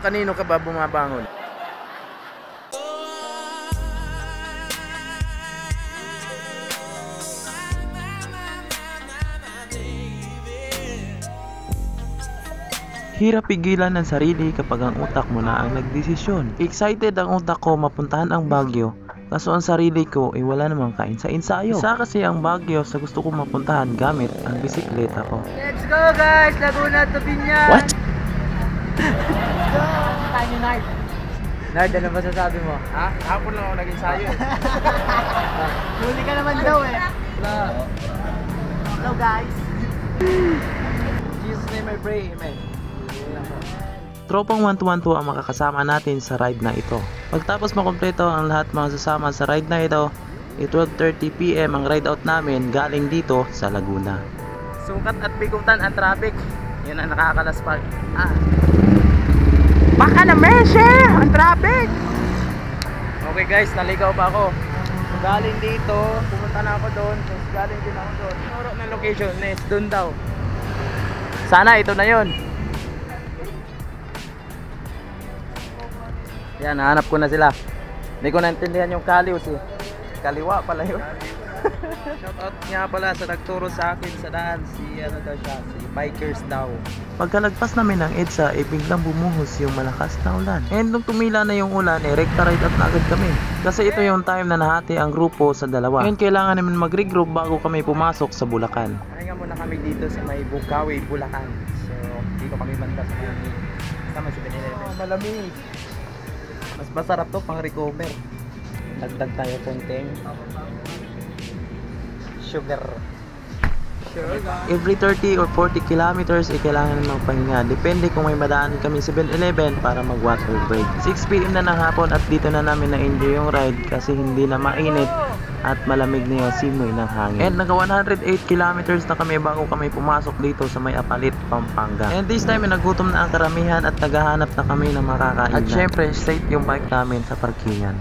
kanino ka ba bumabangon? Hirap pigilan ng sarili kapag ang utak mo na ang nagdesisyon. Excited ang utak ko mapuntahan ang Baguio, kaso ang sarili ko ay wala namang kain sa ensayo. Isa kasi ang Baguio sa gusto kong mapuntahan gamit ang bisikleta ko. Let's go guys! Laguna to Binyan! What? Tayo Nard! Nard, ano masasabi mo? Ha? Hapon lang ako nag-ensayo eh. Huli ka naman daw eh. Wala. Hello guys. Jesus name I pray, amen. Tropang 1-2-1-2 ang makakasama natin sa ride na ito. Pagtapos makompleto ang lahat mga sasama sa ride na ito, 12:30 PM ang ride out namin galing dito sa Laguna. Sukat at bigutan ang traffic. Yun ang nakakalaspag. Baka na meshe! Ang traffic! Okay guys, naligaw pa ako. Galing dito, pumunta na ako doon. Tapos galing din ako doon. Nuro ng location is doon daw. Sana ito na yun. Yan, nahanap ko na sila. Hindi ko naintindihan yung kaliws eh. Kaliwa pala yun. Shoutout nga pala sa nagturo sa akin sa daan. Si ano daw siya, si Bikers daw. Pagkalagpas namin ng EDSA, biglang bumuhos yung malakas na ulan. And nung tumila na yung ulan, rekta ride out na agad kami. Kasi ito yung time na nahati ang grupo sa dalawa. And kailangan namin mag-regroup bago kami pumasok sa Bulacan. Pahinga muna kami dito sa may Bukawi, Bulacan. So, dito kami banda sa may kasama si Benileve. Malamig. Mas masarap to pang recover. Dagdag tayo konting sugar. Every 30 or 40 kilometers ay kailangan ng magpahinga. Depende kung may madaan kami sa 7-Eleven para mag water break. 6 PM na ng hapon at dito na namin na-enjoy yung ride kasi hindi na mainit at malamig na yung simoy ng hangin. And naka 108 kilometers na kami bago kami pumasok dito sa may Apalit, Pampanga. And this time nagutom na ang karamihan at naghahanap na kami ng makakain. At syempre safe yung bike namin sa parkingan.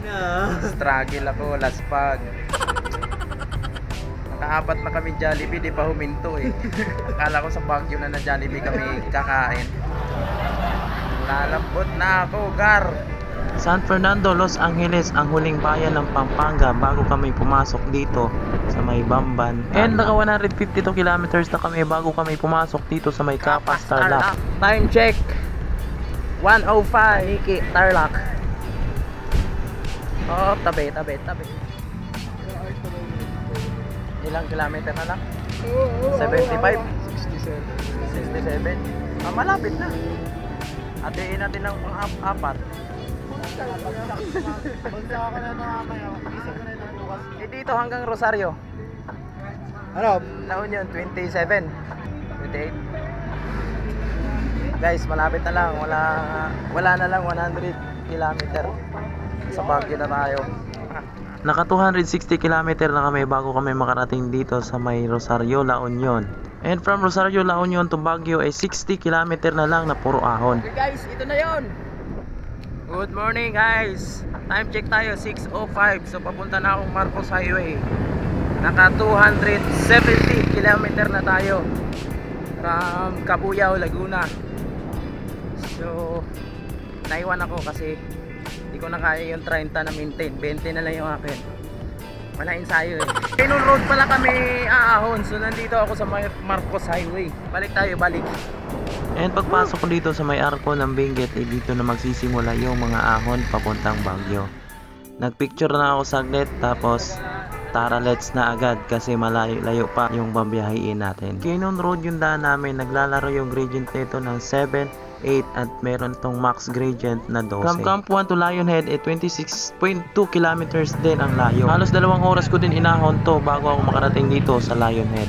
Struggle ako, laspag. Nakaapat na kami Jollibee, di pa huminto eh. Akala ko sa Baguio na Jollibee kami kakain. Lalambot na ako, Gar. San Fernando, Los Angeles ang huling bayan ng Pampanga bago kami pumasok dito sa may Bamban. And naka 152 kilometers na kami bago kami pumasok dito sa may Capas, Tarlac. Time check 1:05 Iki, Tarlac. Oh, tabi. Ilang kilometer na lang? 75? 67? Malapit na. Atiin natin ng pang-apat. Dito hanggang Rosario. Ano? Naon yun, 27, 28. Guys, malapit na lang. Wala na lang 100 kilometer. Sa Baguio na tayo. Naka 260 kilometer na kami bago kami makarating dito sa may Rosario, La Union. And from Rosario, La Union to Baguio ay 60 kilometer na lang na puro ahon. Okay guys, ito na yon. Good morning guys. Time check tayo 6:05. So papunta na akong Marcos Highway. Naka 270 kilometer na tayo from Cabuyao, Laguna. So naiwan ako kasi hindi ko na kaya yung 30 na maintain. 20 na lang yung akin. Wala ensayo eh. Pinun road pala kami aahon. So nandito ako sa Marcos Highway. Balik tayo, balik. And pagpasok ko dito sa may arko ng Benguet ay dito na magsisimula yung mga ahon papuntang Baguio. Nagpicture na ako saglit tapos tara let's na agad kasi malayo pa yung babiyahiin natin. Canyon Road yung daan namin, naglalaro yung gradient nito ng 7, 8 at meron tong max gradient na 12. From Camp 1 to Lionhead ay 26.2 kilometers din ang layo. Halos 2 oras ko din inahon to bago ako makarating dito sa Lionhead.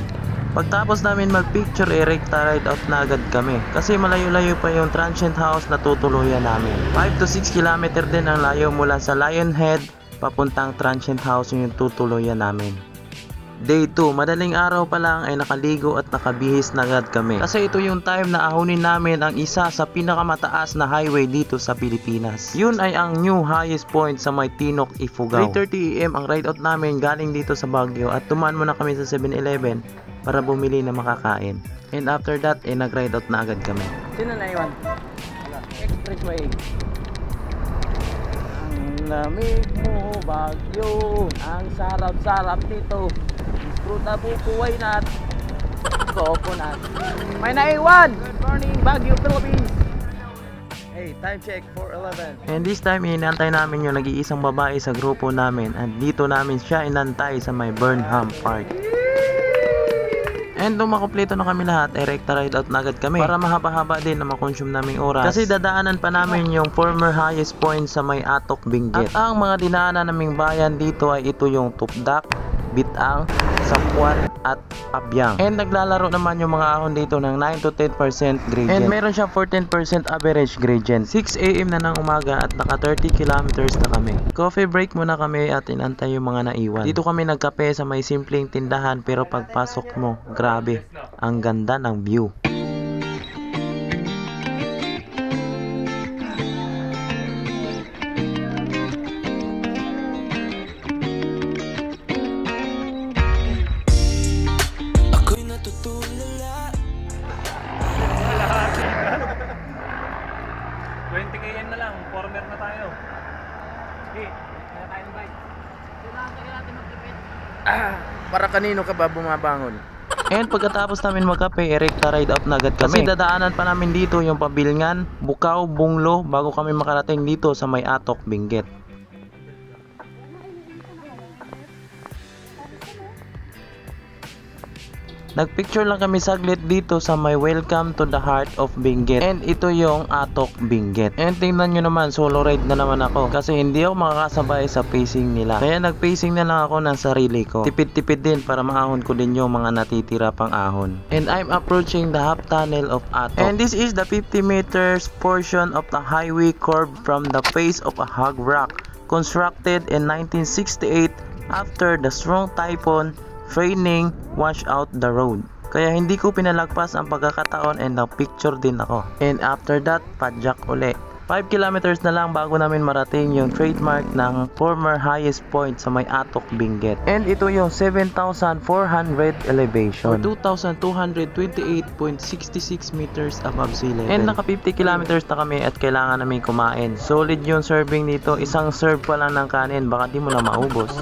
Pagtapos namin magpicture rekta ride out na agad kami kasi malayo-layo pa yung transient house na tutuluyan namin. 5 to 6 kilometer din ang layo mula sa Lionhead papuntang transient house yung tutuluyan namin. Day 2, madaling araw pa lang ay nakaligo at nakabihis na agad kami. Kasi ito yung time na ahunin namin ang isa sa pinakamataas na highway dito sa Pilipinas. Yun ay ang new highest point sa may Tinok, Ifugao. 3:30 AM ang ride out namin galing dito sa Baguio at tumaan muna kami sa 7-Eleven para bumili na makakain. And after that, nag-ride out na agad kami. Sino na iwan? Expressway. Ang lamig mo, Baguio. Ang sarap-sarap nito. Fruta bukuway na coconut. May naiwan! Good morning, Baguio, Philippines! Hey, time check, 4:11. And this time, inantay namin yung nag-iisang babae sa grupo namin at dito namin siya inantay sa may Burnham Park. And nung makumpleto na kami lahat, rekta ride out na agad kami para mahaba-haba din na makonsume naming oras. Kasi dadaanan pa namin yung former highest point sa may Atok, Benguet. At ang mga dinaanan naming bayan dito ay ito yung Tupdak, Bitaang, Sapuan at Abyang. And naglalaro naman yung mga ahon dito ng 9 to 10% gradient. And meron siyang 14% average gradient. 6 AM na ng umaga at naka 30 kilometers na kami. Coffee break muna kami at inantay yung mga naiwan. Dito kami nagkape sa may simpleng tindahan pero pagpasok mo, grabe, ang ganda ng view. Para kanino ka ba bumabangon? And pagkatapos namin magkape, rekta ride out na agad kami. Kasi dadaanan pa namin dito yung Pabilngan, Bukaw, Bunglo bago kami makarating dito sa may Atok, Benguet. Nagpicture lang kami saglit dito sa may Welcome to the Heart of Benguet. And ito yung Atok, Benguet. And tingnan nyo naman, solo ride na naman ako. Kasi hindi ako makakasabay sa pacing nila. Kaya nag-pacing na lang ako ng sarili ko. Tipid-tipid din para maahon ko din yung mga natitira pang ahon. And I'm approaching the half tunnel of Atok. And this is the 50 meters portion of the highway curved from the face of a hog rock. Constructed in 1968 after the strong typhoon Freining wash out the road. Kaya hindi ko pinalagpas ang pagkakataon and na-picture din ako. And after that, padjak uli. 5 kilometers na lang bago namin marating yung trademark ng former highest point sa may Atok, Benguet. And ito yung 7,400 elevation. 2,228.66 meters above sea level. And naka 50 kilometers na kami at kailangan namin kumain. Solid yung serving nito. Isang serve pa lang ng kanin. Baka di mo na maubos.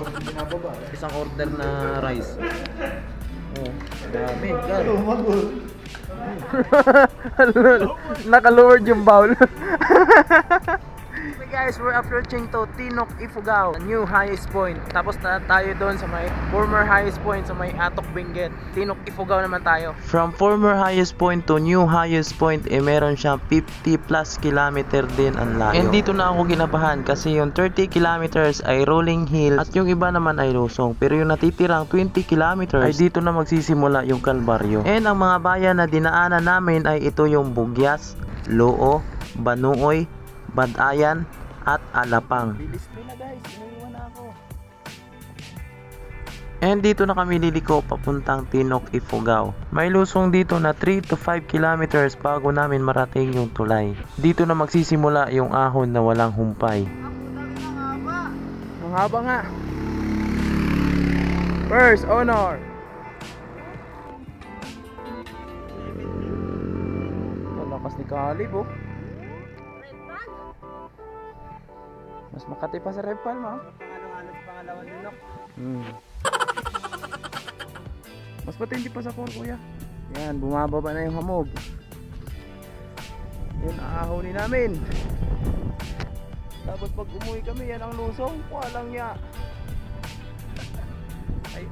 Isang order na rice. Oh, dami. Naka-lowered yung bowl. Okay guys, we're approaching to Tinok, Ifugao, new highest point. Tapos na tayo doon sa may former highest point sa may Atok, Benguet. Tinok, Ifugao naman tayo. From former highest point to new highest point, meron siyang 50 plus kilometer din ang layo. And dito na ako ginabahan kasi yung 30 kilometers ay rolling hill at yung iba naman ay lusong. Pero yung natitirang 20 kilometers ay dito na magsisimula yung Kalbaryo. And ang mga bayan na dinaanan namin ay ito yung Bugyas, Loo, Banuoy, Badayan at Alapang. Bilis ko na guys, iniwan na ako. And dito na kami liliko papuntang Tinok, Ifugao. May lusong dito na 3 to 5 kilometers bago namin marating yung tulay. Dito na magsisimula yung ahon na walang humpay. Ang haba nga. First honor. Lakas ni Kalib oh. Mas makati pa sa Repal, ma'am. Pangalawang lunok. Mas patindi pa sa core, kuya. Yan, bumababa na yung hamog. Yun, aahonin namin. Tapos pag umuwi kami, yan ang lusong. Walang ya. Ay,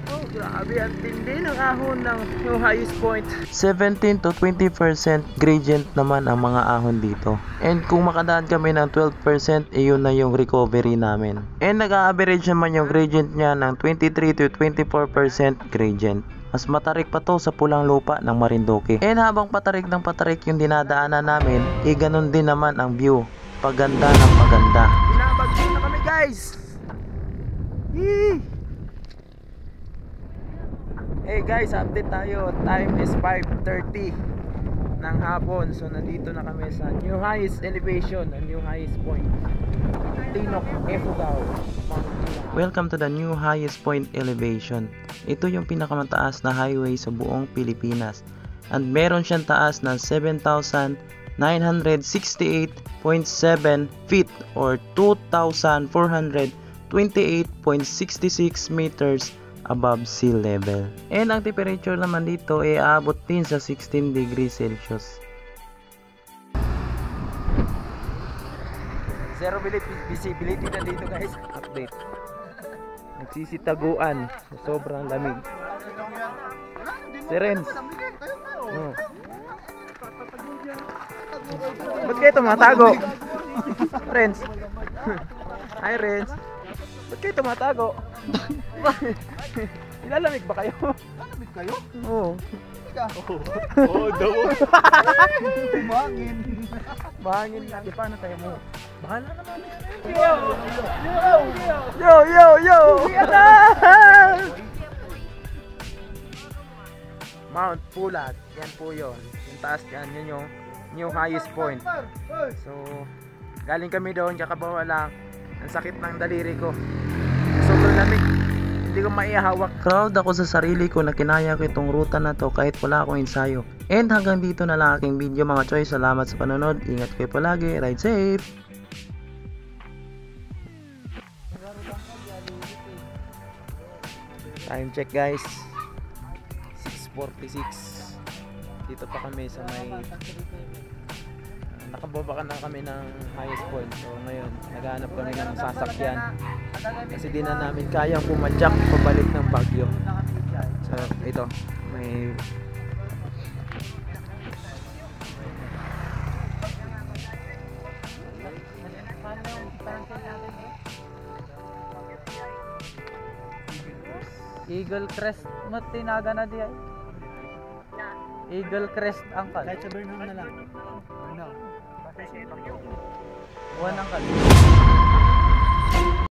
oh, grabe, ang tindi ng ahon ng yung highest point. 17 to 20% gradient naman ang mga ahon dito. And kung makadaan kami ng 12%, yun na yung recovery namin. And nag-a-average naman yung gradient niya ng 23 to 24% gradient. Mas matarik pa to sa pulang lupa ng Marinduque. And habang patarik ng patarik yung dinadaanan namin, ganun din naman ang view. Paganda ng paganda. Binabagyo na kami guys! Yee! Hey guys, update tayo. Time is 5:30 ng hapon. So nandito na kami sa new highest elevation, the new highest point. Tinok, Ifugao. Welcome to the new highest point elevation. Ito yung pinakamataas na highway sa buong Pilipinas. And meron siyang taas ng 7,900 968.7 feet or 2,428.66 meters above sea level. And ang temperature naman dito ay aabot din sa 16 degrees Celsius. Zero visibility na dito guys. Update. Nagsisitaguan. Sobrang lamig. Si Renz. Oh. Ba't kayo tumatago? Renz. Hi Renz. Ba't kayo tumatago? Ilalamig ba kayo? Lamig kayo? Oo. Oo, daw. Mahangin. Mahangin na. Paano tayo mo? Bahala naman. Yo! Mount Pulag. Yan po yun. Yung taas yan. Yun yung highest point. So, galing kami doon. Tsaka bawala. Ang sakit ng daliri ko. Sobrang lamig. Hindi ko maihawak. Proud ako sa sarili ko na kinaya ko itong ruta na to kahit wala akong ensayo. And hanggang dito na lang aking video mga choy. Salamat sa panonood. Ingat kayo palagi. Ride safe! Time check guys. 6:46. Dito pa kami sa may nakababa na kami ng highest point. So ngayon, naghahanap kami ng sasakyan. Kasi di na namin kayang pumadyak pabalik ng Baguio. So ito, may Eagle Crest mo tinaga na diyan. Eagle Crest Uncle. Kahit sa Bernal na lang. Bernal. One Uncle.